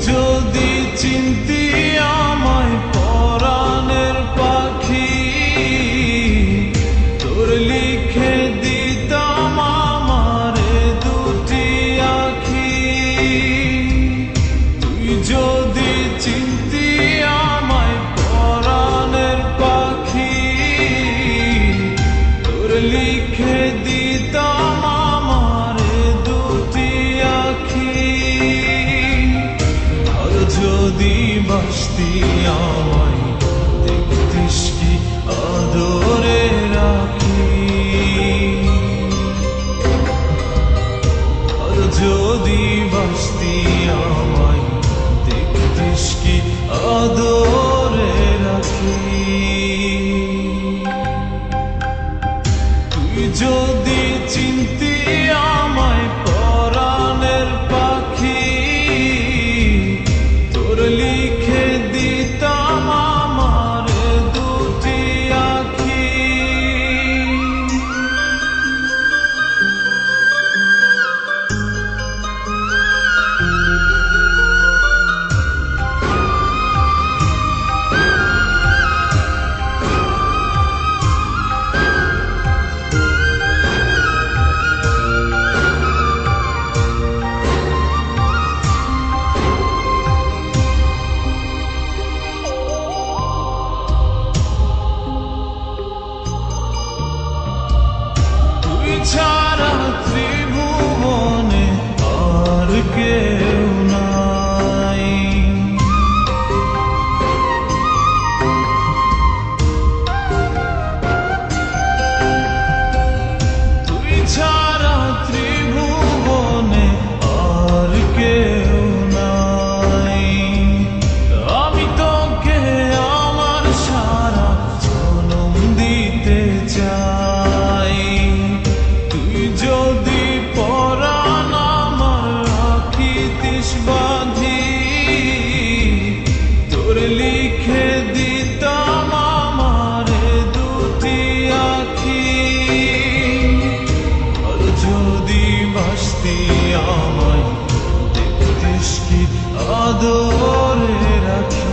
যদি চিনতি আমায় পরাণের পাখি, তোর লিখে দিতাম আমারে দুটি আখি। তুই যদি চিনতি আমায় পরাণের পাখি, তোর লিখে দিতাম আমারে দুটি আখি। আর যদি বাসতি আমায় দেখতিস কি আদরে রাখি। আর যদি বাসতি আমায় দেখতিস কি আদরে রাখি। তুই যদি চিনতি আমায় পরাণের পাখি, তোর লিখে দিতাম আমার দুটি আখি। ছাড়া ত্রিভুবনে আর কেউ নাই। তুই ছাড়া ত্রিভুবনে আর কেউ নাই। আমি তোকে আমার সারা জনম দিতে চাই। যদি পরাণ আমার রাখিতিস বাঁধি, তোর লিখে দিতাম আমারে দুটি আখি। আর যদি বাসতি আমায় দেখতিস কি আদরে রাখি।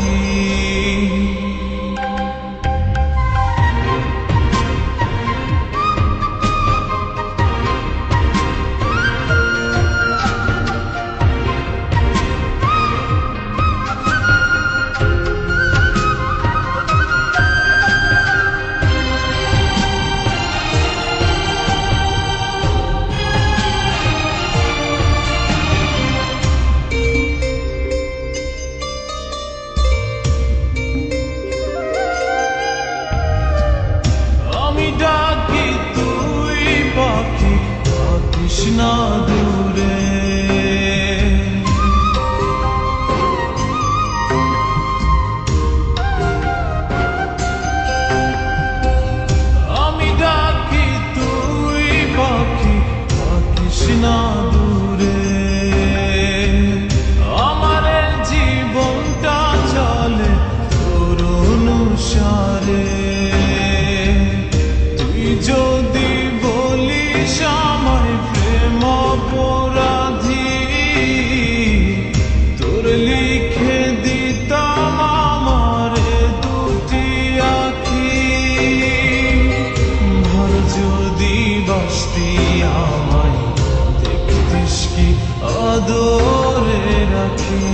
ডাকি তুই পাখি থাকিস না দূরে। আমি ডাকি তুই পাখি থাকিস না দূরে। আমার জীবনটা চলে তোর অনুসারে। যদি বলিস আমায় প্রেম অপরাধী, তোর লিখে দিতাম আমারে দুটি আখি। ভর যদি বাসতি আমায় দেখতিস কি আদরে রাখি।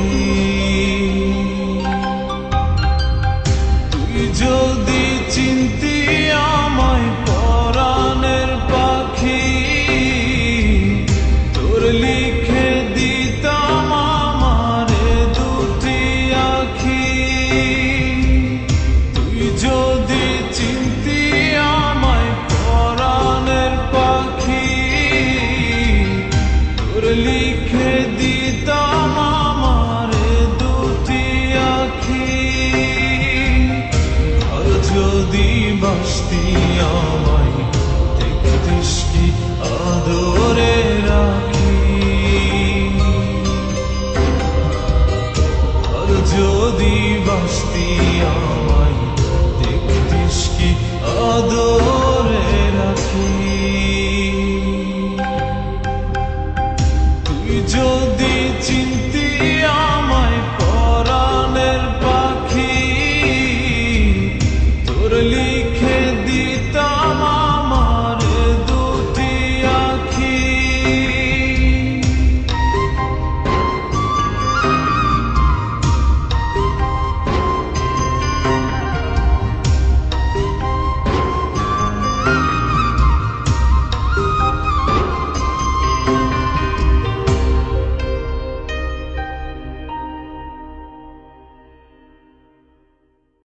তুই যদি চিনতি আমায় পরাণের পাখি, তোর লিখে দিতাম আমারে দুটি আখি। তুই যদি চিনতি আমায় পরাণের পাখি, তোর লিখে দিতাম আমারে দুটি আখি। আর যদি বাসতি আমায় দেখতিস কি আদরে রাখি। আর যদি বাসতি আমায় দেখতিস কি আদরে রাখি। তুই যদি চিন্তা